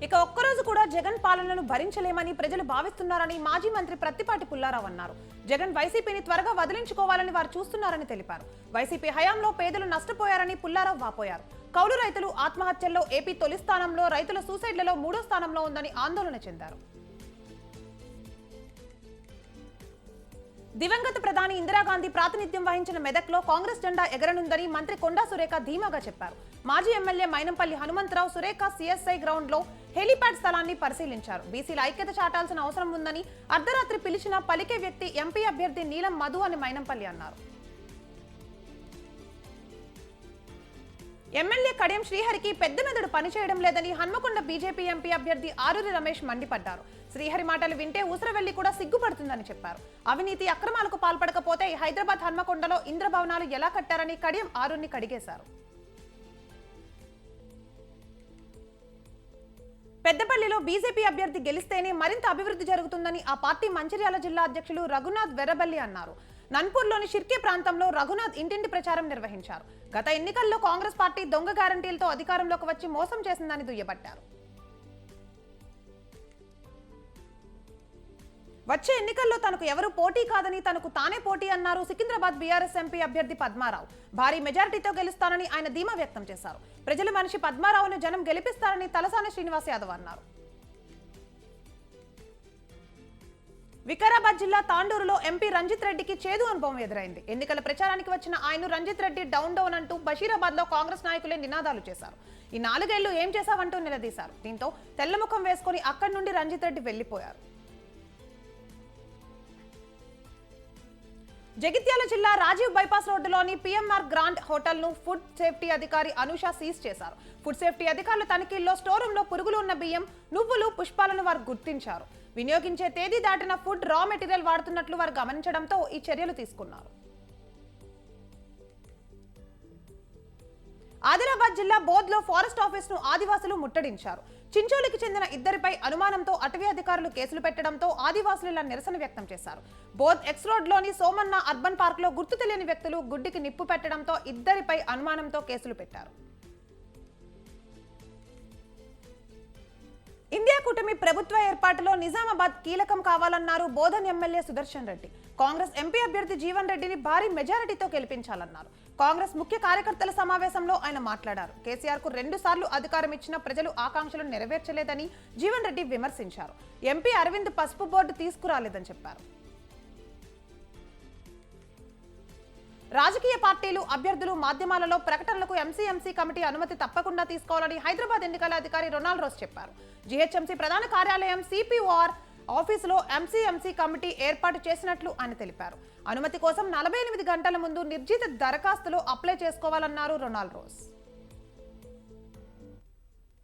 ఇక ఒక్కరోజు కూడా జగన్ పాలనను భరించలేమని ప్రజలు భావిస్తున్నారని మాజీ మంత్రి ప్రత్తిపాటి పుల్లారావు అన్నారు. జగన్ వైసీపీని త్వరగా వదిలించుకోవాలని వారు చూస్తున్నారని తెలిపారు. వైసీపీ హయాంలో పేదలు నష్టపోయారని పుల్లారావు వాపోయారు. కౌలు రైతులు ఆత్మహత్యల్లో ఏపీ తొలి స్థానంలో, రైతుల సూసైడ్లలో 3వ స్థానంలో ఉందని ఆందోళన చెందారు. దివంగత ప్రధాని ఇందిరాగాంధీ ప్రాతినిధ్యం వహించిన మెదక్లో కాంగ్రెస్ జెండా ఎగరనుందని మంత్రి కొండా సురేఖ ధీమాగా చెప్పారు. మాజీ MLA Mynampally Hanumantharao Surekha CSI ground లో హెలీప్యాడ్ స్థలాన్ని పరిశీలించారు. బీసీల ఐక్యత చాటాల్సిన అవసరం ఉందని, అర్ధరాత్రి పిలిచిన పలికే వ్యక్తి ఎంపీ అభ్యర్థి నీలం మధు అని మైనంపల్లి అన్నారు. ఎమ్మెల్యే కడియం శ్రీహరికి పెద్ద మెదడు పనిచేయడం లేదని హన్మకొండ బీజేపీ ఎంపీ అభ్యర్థి ఆరూరి రమేష్ మండిపడ్డారు. శ్రీహరి మాటలు వింటే ఊసరవెల్లి కూడా సిగ్గుపడుతుందని చెప్పారు. అవినీతి అక్రమాలకు పాల్పడకపోతే హైదరాబాద్ హన్మకొండలో ఇంద్రభవనాలు ఎలా కట్టారని కడియం ఆరూరిని కడిగేశారు. పెద్దపల్లిలో బీజేపీ అభ్యర్థి గెలిస్తేనే మరింత అభివృద్ధి జరుగుతుందని ఆ పార్టీ మంచిర్యాల జిల్లా అధ్యక్షులు రఘునాథ్ వెర్రబల్లి అన్నారు. నన్పూర్లోని షిర్కే ప్రాంతంలో రఘునాథ్ ఇంటింటి ప్రచారం నిర్వహించారు. గత ఎన్నికల్లో కాంగ్రెస్ పార్టీ దొంగ గ్యారంటీలతో అధికారంలోకి వచ్చి మోసం చేసిందని దుయ్యబట్టారు. వచ్చే ఎన్నికల్లో తనకు ఎవరు పోటీ కాదని తనకు తానే పోటీ అన్నారు సికింద్రాబాద్ బీఆర్ఎస్ ఎంపీ అభ్యర్థి పద్మారావు. భారీ మెజారిటీతో గెలుస్తానని ఆయన ధీమా వ్యక్తం చేశారు. ప్రజల మనిషి పద్మారావును జనం గెలిపిస్తారని తలసాని శ్రీనివాస్ యాదవ్ అన్నారు. వికారాబాద్ జిల్లా తాండూరులో ఎంపీ రంజిత్ రెడ్డికి చేదు అనుభవం ఎదురైంది. ఎన్నికల ప్రచారానికి వచ్చిన ఆయన రంజిత్ రెడ్డి డౌన్ అంటూ బషీరాబాద్ లో కాంగ్రెస్ నాయకులే నినాదాలు చేశారు. ఈ 4 ఏళ్లు ఏం చేశావంటూ నిలదీశారు. దీంతో తెల్లముఖం వేసుకుని అక్కడి నుండి రంజిత్ రెడ్డి వెళ్లిపోయారు. జగిత్యాల జిల్లా రాజీవ్ బైపాస్ రోడ్డులోని పిఎంఆర్ గ్రాండ్ హోటల్ ను ఫుడ్ సేఫ్టీ అధికారి అనూష సీజ్ చేశారు. ఫుడ్ సేఫ్టీ అధికారుల తనిఖీల్లో స్టోర్ రూమ్ లో పురుగులు ఉన్న బియ్యం, నువ్వులు, పుష్పాలను వారు గుర్తించారు. వినియోగించే తేదీ దాటిన ఫుడ్ రా మెటీరియల్ వాడుతున్నట్లు వారు గమనించడంతో ఈ చర్యలు తీసుకున్నారు. ఆదిలాబాద్ జిల్లా బోధ్ లో ఫారెస్ట్ ఆఫీస్ ను ఆదివాసులు ముట్టడించారు. చించోలికి చెందిన 2 అనుమానంతో అటవీ అధికారులు కేసులు పెట్టడంతో ఆదివాసులు ఇలా నిరసన వ్యక్తం చేశారు. బోధ్ ఎక్స్ రోడ్ లోని సోమన్న అర్బన్ పార్క్ లో గుర్తు తెలియని వ్యక్తులు గుడ్డికి నిప్పు పెట్టడంతో 2 అనుమానంతో కేసులు పెట్టారు. ఇండియా కూటమి ప్రభుత్వ ఏర్పాటులో నిజామాబాద్ కీలకం కావాలన్నారు బోధన్ ఎమ్మెల్యే సుదర్శన్ రెడ్డి. కాంగ్రెస్ ఎంపీ అభ్యర్థి జీవన్ రెడ్డిని భారీ మెజారిటీతో గెలిపించాలన్నారు. కాంగ్రెస్ ముఖ్య కార్యకర్తల సమావేశంలో ఆయన మాట్లాడారు. కేసీఆర్ కు 2 సార్లు అధికారం ఇచ్చిన ప్రజలు ఆకాంక్షలను నెరవేర్చలేదని జీవన్ రెడ్డి విమర్శించారు. ఎంపీ అరవింద్ పసుపు బోర్డు తీసుకురాలేదని చెప్పారు. రాజకీయ పార్టీలు, అభ్యర్థులు మాధ్యమాలలో ప్రకటనలకు ఎంసీఎంసీ కమిటీ అనుమతి తప్పకుండా తీసుకోవాలని హైదరాబాద్ ఎన్నికల అధికారి రొనాల్డ్ రోస్ చెప్పారు. జీహెచ్ఎంసీ ప్రధాన కార్యాలయం సిపిఓఆర్ ఆఫీసులో ఎంసీఎంసీ కమిటీ ఏర్పాటు చేసినట్లు ఆయన తెలిపారు. అనుమతి కోసం 48 గంటల ముందు నిర్జిత దరఖాస్తులో అప్లై చేసుకోవాలన్నారు రొనాల్డ్ రోస్.